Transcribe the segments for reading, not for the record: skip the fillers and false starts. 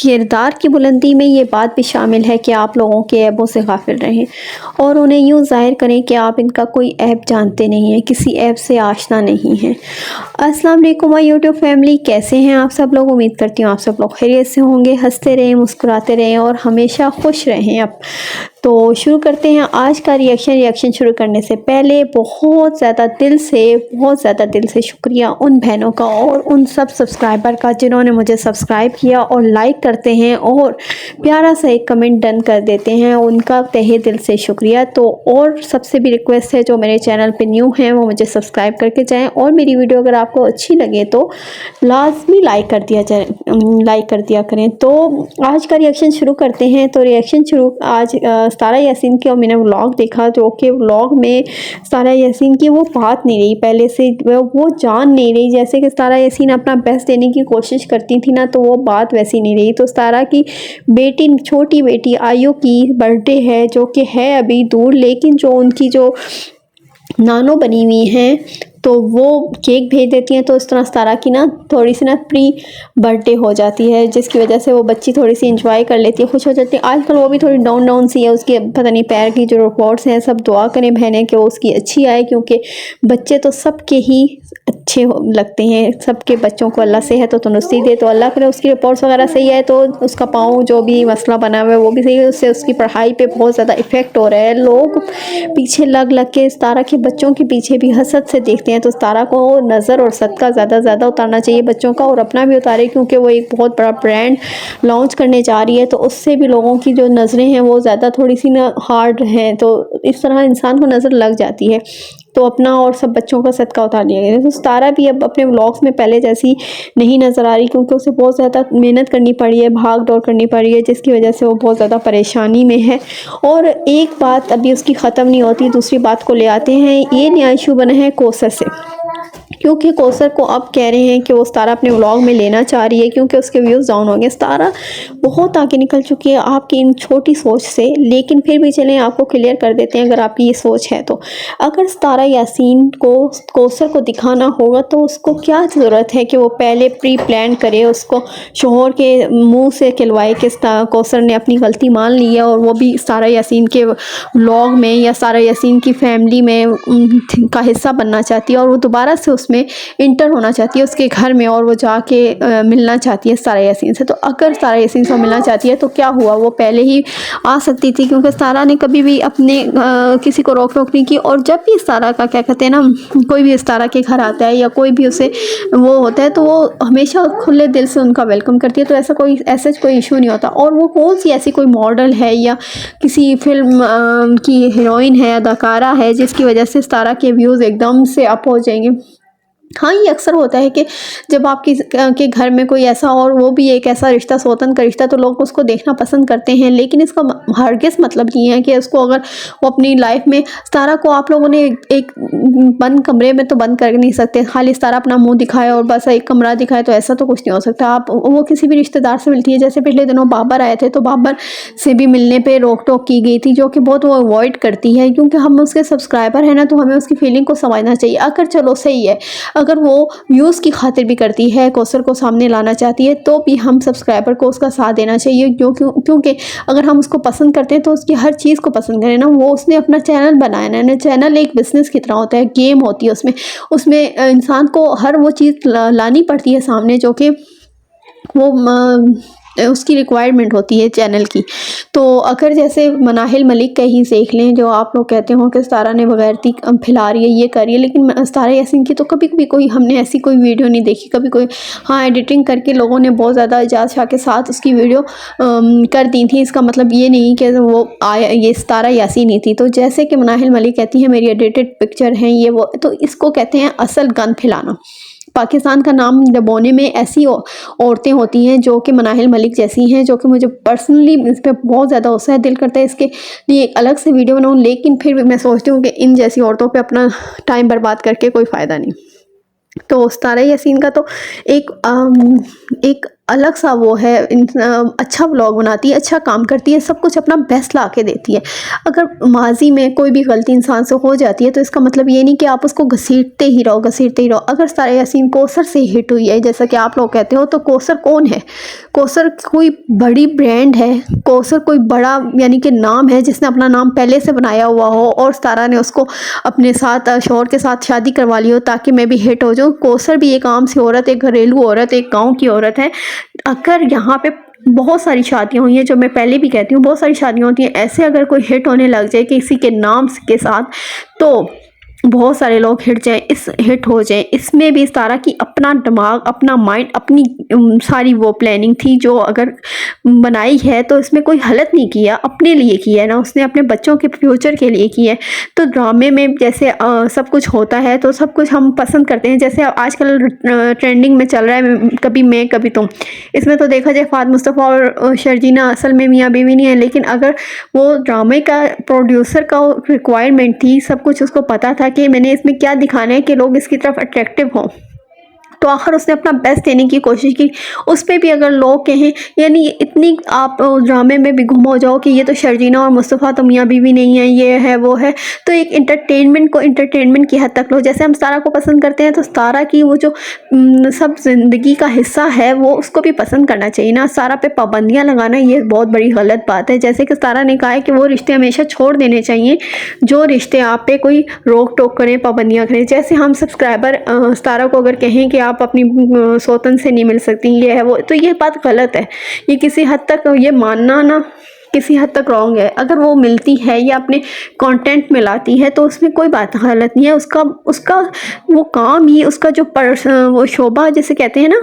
किरदार की बुलंदी में ये बात भी शामिल है कि आप लोगों के ऐबों से गाफिल रहें और उन्हें यूँ ज़ाहिर करें कि आप इनका कोई ऐब जानते नहीं हैं, किसी ऐब से आशना नहीं हैं। अस्सलाम वालेकुम माय यूट्यूब फैमिली, कैसे हैं आप सब लोग। उम्मीद करती हूँ आप सब लोग खैरियत से होंगे, हंसते रहें, मुस्कुराते रहें और हमेशा खुश रहें। अब तो शुरू करते हैं आज का रिएक्शन शुरू करने से पहले बहुत ज़्यादा दिल से शुक्रिया उन बहनों का और उन सब सब्सक्राइबर का जिन्होंने मुझे सब्सक्राइब किया और लाइक करते हैं और प्यारा सा एक कमेंट डन कर देते हैं, उनका तहे दिल से शुक्रिया। तो और सबसे भी रिक्वेस्ट है जो मेरे चैनल पे न्यू हैं वो मुझे सब्सक्राइब करके जाएं और मेरी वीडियो अगर आपको अच्छी लगे तो लाजमी लाइक कर दिया करें। तो आज का रिएक्शन शुरू करते हैं। तो रिएक्शन शुरू आज सारा यासीन की, और मैंने व्लॉग देखा जो कि व्लॉग में सारा यासीन की वो बात नहीं रही, पहले से वो जान नहीं रही। जैसे कि सारा यासीन अपना बेस्ट देने की कोशिश करती थी ना, तो वो बात वैसी नहीं रही। तो सारा की बेटी, छोटी बेटी आयु की बर्थडे है जो कि है अभी दूर, लेकिन जो उनकी जो नानो बनी हुई हैं तो वो केक भेज देती हैं। तो इस तरह सारा की ना थोड़ी सी ना प्री बर्थडे हो जाती है, जिसकी वजह से वो बच्ची थोड़ी सी इंजॉय कर लेती है, खुश हो जाती है। आजकल वो भी थोड़ी डाउन सी है, उसके पता नहीं पैर की जो रिपोर्ट्स हैं, सब दुआ करें बहनें कि उसकी अच्छी आए, क्योंकि बच्चे तो सबके ही अच्छे लगते हैं, सबके बच्चों को अल्लाह सेहत और तंदुरुस्ती दे। तो अल्लाह करे उसकी रिपोर्ट्स वगैरह सही है, तो उसका पाँव जो भी मसला बना हुआ है वो भी सही है। उससे उसकी पढ़ाई पे बहुत ज़्यादा इफ़ेक्ट हो रहा है। लोग पीछे लग के तारा के बच्चों के पीछे भी हसद से देखते हैं। तो तारा को नज़र और सदका ज़्यादा उतारना चाहिए बच्चों का, और अपना भी उतारे, क्योंकि वो एक बहुत बड़ा ब्रांड लॉन्च करने जा रही है। तो उससे भी लोगों की जो नज़रें हैं वो ज़्यादा थोड़ी सी ना हार्ड हैं, तो इस तरह इंसान को नज़र लग जाती है। तो अपना और सब बच्चों का सदका उतार लिया गया। तो तारा भी अब अपने व्लॉग्स में पहले जैसी नहीं नज़र आ रही, क्योंकि उसे बहुत ज़्यादा मेहनत करनी पड़ी है, भाग दौड़ करनी पड़ी है, जिसकी वजह से वो बहुत ज़्यादा परेशानी में है। और एक बात अभी उसकी ख़त्म नहीं होती, दूसरी बात को ले आते हैं। ये नया इशू बना है कौसर से, क्योंकि कौसर को अब कह रहे हैं कि वो तारा अपने व्लॉग में लेना चाह रही है, क्योंकि उसके व्यूज़ डाउन हो गए। तारा बहुत आगे निकल चुकी है आपकी इन छोटी सोच से, लेकिन फिर भी चलें आपको क्लियर कर देते हैं अगर आपकी ये सोच है तो। अगर तारा यासीन को कौसर को दिखाना होगा तो उसको क्या ज़रूरत है कि वो पहले प्री प्लान करे, उसको शोहर के मुंह से कहलवाए कि कौसर ने अपनी गलती मान ली है और वो भी सारा यासीन के व्लॉग में या सारा यासीन की फैमिली में का हिस्सा बनना चाहती है, और वो दोबारा से उसमें इंटर होना चाहती है उसके घर में, और वो जाके मिलना चाहती है सारा यासीन से। तो अगर सारा यासीन से मिलना चाहती है तो क्या हुआ, वो पहले ही आ सकती थी, क्योंकि सारा ने कभी भी अपने किसी को रोक टोक नहीं की। और जब भी सारा का क्या कहते हैं ना, कोई भी तारा के घर आता है या कोई भी उसे वो होता है तो वो हमेशा खुले दिल से उनका वेलकम करती है। तो ऐसा कोई इशू नहीं होता। और वो कौन सी ऐसी कोई मॉडल है या किसी फिल्म की हीरोइन है, अदाकारा है, जिसकी वजह से तारा के व्यूज़ एकदम से अप हो जाएंगे। हाँ, ये अक्सर होता है कि जब आपकी के घर में कोई ऐसा, और वो भी एक ऐसा रिश्ता, सौतन का रिश्ता, तो लोग उसको देखना पसंद करते हैं। लेकिन इसका हरगिज़ मतलब नहीं है कि उसको, अगर वो अपनी लाइफ में, तारा को आप लोगों ने एक बंद कमरे में तो बंद कर नहीं सकते, खाली तारा अपना मुंह दिखाए और बस एक कमरा दिखाए, तो ऐसा तो कुछ नहीं हो सकता। आप वो किसी भी रिश्तेदार से मिलती है, जैसे पिछले दिनों बाबर आए थे तो बाबर से भी मिलने पर रोक टोक की गई थी, जो कि बहुत वो अवॉइड करती है, क्योंकि हम उसके सब्सक्राइबर हैं ना, तो हमें उसकी फीलिंग को समझना चाहिए। अगर चलो सही है, अगर वो व्यूज़ की खातिर भी करती है, कौसर को सामने लाना चाहती है, तो भी हम सब्सक्राइबर को उसका साथ देना चाहिए, क्योंकि अगर हम उसको पसंद करते हैं तो उसकी हर चीज़ को पसंद करें ना। वो उसने अपना चैनल बनाया ना, चैनल एक बिज़नेस की तरह होता है, गेम होती है उसमें इंसान को हर वो चीज़ लानी पड़ती है सामने, जो कि वो उसकी रिक्वायरमेंट होती है चैनल की। तो अगर जैसे मनाहिल मलिक का ही देख लें, जो आप लोग कहते हो कि तारा ने बगैरती फैला रही है, ये कर रही है, लेकिन तारा यासीन की तो कभी कोई हमने ऐसी कोई वीडियो नहीं देखी, कभी कोई। हाँ, एडिटिंग करके लोगों ने बहुत ज़्यादा इजाज़ शाह के साथ उसकी वीडियो कर दी थी। इसका मतलब ये नहीं कि वो ये तारा यासीन ही थी। तो जैसे कि मनाहिल मलिक कहती है मेरी एडिटेड पिक्चर हैं ये वो, तो इसको कहते हैं असल गन फैलाना। पाकिस्तान का नाम दबोने में ऐसी औरतें होती हैं जो कि मनाहिल मलिक जैसी हैं, जो कि मुझे पर्सनली इस पर बहुत ज़्यादा गुस्सा है, दिल करता है इसके लिए एक अलग से वीडियो बनाऊँ, लेकिन फिर भी मैं सोचती हूँ कि इन जैसी औरतों पे अपना टाइम बर्बाद करके कोई फ़ायदा नहीं। तो तारा यासीन का तो एक अलग सा वो है, अच्छा व्लॉग बनाती है, अच्छा काम करती है, सब कुछ अपना बेस्ट ला के देती है। अगर माजी में कोई भी गलती इंसान से हो जाती है तो इसका मतलब ये नहीं कि आप उसको घसीटते ही रहो। अगर सारा यासीन कौसर से हिट हुई है जैसा कि आप लोग कहते हो, तो कौसर कौन है? कौसर कोई बड़ी ब्रांड है, कौसर कोई बड़ा यानी कि नाम है जिसने अपना नाम पहले से बनाया हुआ हो और सारा ने उसको अपने साथ शौहर के साथ शादी करवा ली हो ताकि मैं भी हिट हो जाऊँ। कौसर भी एक आम सी औरत, एक घरेलू औरत, एक गाँव की औरत है। अगर यहाँ पे बहुत सारी शादियाँ हुई हैं, जो मैं पहले भी कहती हूँ बहुत सारी शादियाँ होती हैं, ऐसे अगर कोई हिट होने लग जाए किसी के नाम के साथ तो बहुत सारे लोग हिट हो जाए। इसमें भी सारा की अपना दिमाग, अपना माइंड, अपनी सारी वो प्लानिंग थी जो अगर बनाई है तो इसमें कोई गलत नहीं किया, अपने लिए किया है ना उसने, अपने बच्चों के फ्यूचर के लिए किया है। तो ड्रामे में जैसे सब कुछ होता है तो सब कुछ हम पसंद करते हैं, जैसे आजकल ट्रेंडिंग में चल रहा है कभी मैं कभी तुम। इसमें तो देखा जाए फात मुस्तफ़ा और शर्जीना असल में मियाँ बीवी नहीं है, लेकिन अगर वो ड्रामे का प्रोड्यूसर का रिक्वायरमेंट थी, सब कुछ उसको पता था कि मैंने इसमें क्या दिखाना है कि लोग इसकी तरफ अट्रैक्टिव हों, तो आखिर उसने अपना बेस्ट देने की कोशिश की। उस पर भी अगर लोग कहें यानी इतनी आप ड्रामे में भी गुम हो जाओ कि ये तो शर्जीना और मुस्तफ़ा तो मियाँ बीवी नहीं है, ये है वो है, तो एक इंटरटेनमेंट को इंटरटेनमेंट की हद तक लो। जैसे हम सारा को पसंद करते हैं तो सारा की वो जो सब ज़िंदगी का हिस्सा है वो उसको भी पसंद करना चाहिए ना। सारा पे पाबंदियाँ लगाना ये बहुत बड़ी गलत बात है। जैसे कि सारा ने कहा है कि वो रिश्ते हमेशा छोड़ देने चाहिए जो रिश्ते आप पे कोई रोक टोक करें, पाबंदियाँ करें। जैसे हम सब्सक्राइबर सारा को अगर कहें कि आप अपनी सौतन से नहीं मिल सकती, ये है वो, तो ये बात गलत है। ये किसी हद तक ये मानना ना किसी हद तक रॉन्ग है। अगर वो मिलती है या अपने कंटेंट में लाती है तो उसमें कोई बात गलत नहीं है। उसका वो काम ही, उसका जो वो शोभा जिसे कहते हैं ना,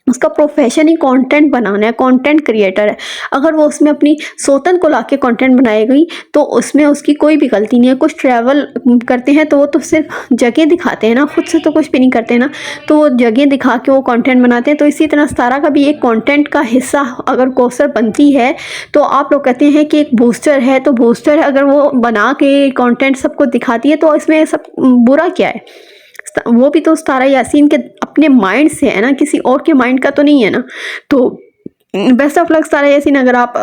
उसका प्रोफेशन ही कंटेंट बनाना है, कंटेंट क्रिएटर है। अगर वो उसमें अपनी सौतन को लाके कंटेंट बनाएगी तो उसमें उसकी कोई भी गलती नहीं है। कुछ ट्रैवल करते हैं तो वो तो सिर्फ जगह दिखाते हैं ना, खुद से तो कुछ भी नहीं करते ना, तो वो जगह दिखा के वो कंटेंट बनाते हैं। तो इसी तरह सारा का भी एक कंटेंट का हिस्सा अगर कौसर बनती है तो आप लोग कहते हैं कि एक बूस्टर है, तो बूस्टर अगर वो बना के कंटेंट सबको दिखाती है तो इसमें सब बुरा क्या है? वो भी तो सारा यासीन के अपने माइंड से है ना, किसी और के माइंड का तो नहीं है ना। तो बेस्ट ऑफ लक सारा यासीन, अगर आप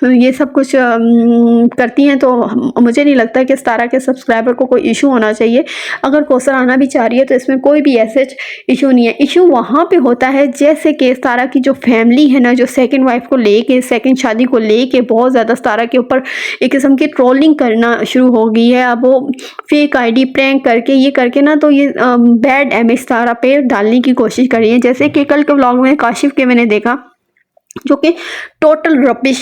ये सब कुछ करती हैं तो मुझे नहीं लगता कि सारा के सब्सक्राइबर को कोई इशू होना चाहिए। अगर कौसर आना भी चाह रही है तो इसमें कोई भी ऐसे इशू नहीं है। इशू वहाँ पे होता है जैसे कि सारा की जो फैमिली है ना, जो सेकंड वाइफ को लेके, सेकंड शादी को लेके बहुत ज़्यादा सारा के ऊपर एक किस्म की ट्रोलिंग करना शुरू हो गई है। अब वो फेक आईडी प्रैंक करके ये करके ना, तो ये बैड इमेज सारा पे डालने की कोशिश कर रही है। जैसे कि कल के व्लॉग में काशिफ के मैंने देखा जो कि टोटल रबिश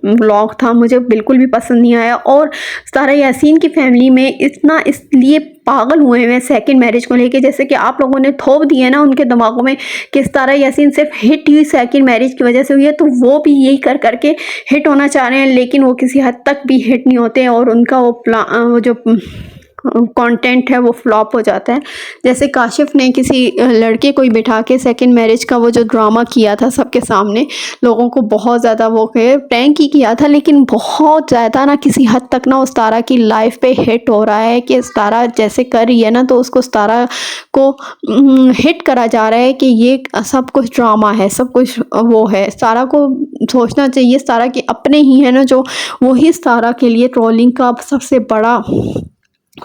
व्लॉग था, मुझे बिल्कुल भी पसंद नहीं आया। और सारा यासीन की फैमिली में इतना इसलिए पागल हुए हैं सेकंड मैरिज को लेके, जैसे कि आप लोगों ने थोप दिया ना उनके दिमागों में कि सारा यासीन सिर्फ हिट ही सेकंड मैरिज की वजह से हुई है, तो वो भी यही कर करके हिट होना चाह रहे हैं, लेकिन वो किसी हद तक भी हिट नहीं होते और उनका वो जो कंटेंट है वो फ्लॉप हो जाता है। जैसे काशिफ ने किसी लड़के को ही बिठा के सेकंड मैरिज का वो जो ड्रामा किया था सबके सामने, लोगों को बहुत ज़्यादा वो प्रैंक ही किया था, लेकिन बहुत ज़्यादा ना किसी हद तक ना उस तारा की लाइफ पे हिट हो रहा है कि तारा जैसे कर रही है ना, तो उसको तारा को हिट करा जा रहा है कि ये सब कुछ ड्रामा है, सब कुछ वो है। तारा को सोचना चाहिए तारा के अपने ही है ना जो वही तारा के लिए ट्रोलिंग का सबसे बड़ा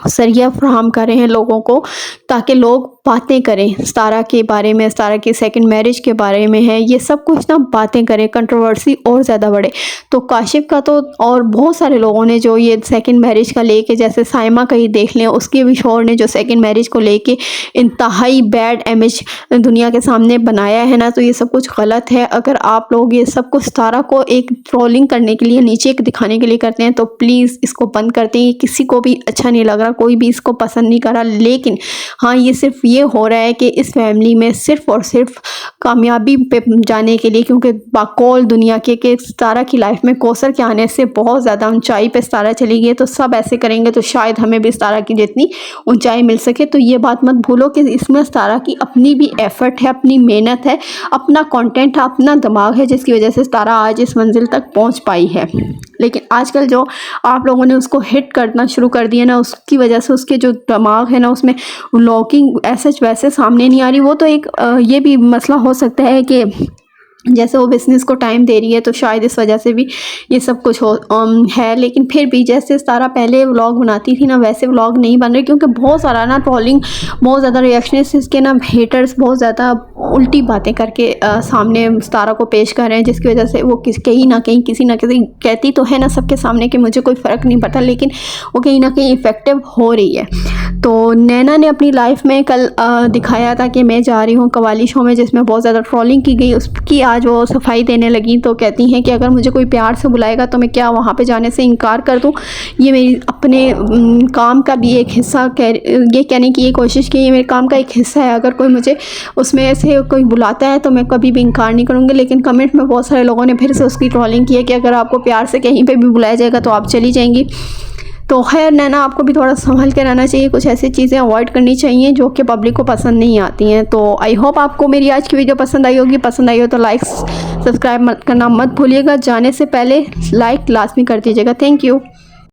सरिया फ्राहम कर रहे हैं लोगों को, ताकि लोग बातें करें सारा के बारे में, सारा की सेकंड मैरिज के बारे में है, ये सब कुछ ना बातें करें, कंट्रोवर्सी और ज़्यादा बढ़े। तो काशिफ का तो और बहुत सारे लोगों ने जो ये सेकंड मैरिज का लेके, जैसे साइमा का ही देख लें, उसके भी शौहर ने जो सेकंड मैरिज को लेके इंतहाई बैड इमेज दुनिया के सामने बनाया है ना, तो ये सब कुछ गलत है। अगर आप लोग ये सब कुछ सारा को एक ट्रोलिंग करने के लिए, नीचे दिखाने के लिए करते हैं तो प्लीज़ इसको बंद करते हैं। किसी को भी अच्छा नहीं लग रहा, कोई भी इसको पसंद नहीं कर रहा, लेकिन हाँ ये सिर्फ ये हो रहा है कि इस फैमिली में सिर्फ और सिर्फ कामयाबी पे जाने के लिए, क्योंकि बाकौल दुनिया के तारा की लाइफ में कौसर के आने से बहुत ज़्यादा ऊंचाई पे तारा चली गई है, तो सब ऐसे करेंगे तो शायद हमें भी तारा की जितनी ऊंचाई मिल सके। तो ये बात मत भूलो कि इसमें तारा की अपनी भी एफर्ट है, अपनी मेहनत है, अपना कंटेंट है, अपना दिमाग है, जिसकी वजह से तारा आज इस मंजिल तक पहुँच पाई है। लेकिन आजकल जो आप लोगों ने उसको हिट करना शुरू कर दिया ना, उसकी वजह से उसके जो दिमाग है ना उसमें व्लॉगिंग ऐसे वैसे सामने नहीं आ रही। वो तो एक ये भी मसला हो सकता है कि जैसे वो बिज़नेस को टाइम दे रही है, तो शायद इस वजह से भी ये सब कुछ है। लेकिन फिर भी जैसे सारा पहले व्लॉग बनाती थी ना, वैसे व्लॉग नहीं बन रहे, क्योंकि बहुत सारा ना ट्रोलिंग, बहुत ज़्यादा रिएक्शन इसके ना, हेटर्स बहुत ज़्यादा उल्टी बातें करके सामने सारा को पेश कर रहे हैं, जिसकी वजह से वो कहीं ना कहीं किसी ना किसी, कहती तो है ना सबके सामने कि मुझे कोई फ़र्क नहीं पड़ता, लेकिन वो कहीं ना कहीं इफ़ेक्टिव हो रही है। तो नैना ने अपनी लाइफ में कल दिखाया था कि मैं जा रही हूँ कवाली शो में, जिसमें बहुत ज़्यादा ट्रोलिंग की गई, उसकी आज वो सफाई देने लगी। तो कहती हैं कि अगर मुझे कोई प्यार से बुलाएगा तो मैं क्या वहाँ पे जाने से इनकार कर दूँ। ये मेरी अपने काम का भी एक हिस्सा, ये कहने की ये कोशिश की, ये मेरे काम का एक हिस्सा है, अगर कोई मुझे उसमें से कोई बुलाता है तो मैं कभी भी इनकार नहीं करूँगी। लेकिन कमेंट में बहुत सारे लोगों ने फिर से उसकी ट्रोलिंग की है कि अगर आपको प्यार से कहीं पर भी बुलाया जाएगा तो आप चली जाएंगी। तो खैर नैना, आपको भी थोड़ा संभल के रहना चाहिए, कुछ ऐसी चीज़ें अवॉइड करनी चाहिए जो कि पब्लिक को पसंद नहीं आती हैं। तो आई होप आपको मेरी आज की वीडियो पसंद आई होगी। पसंद आई हो तो लाइक सब्सक्राइब करना मत भूलिएगा। जाने से पहले लाइक लाजमी कर दीजिएगा। Thank you.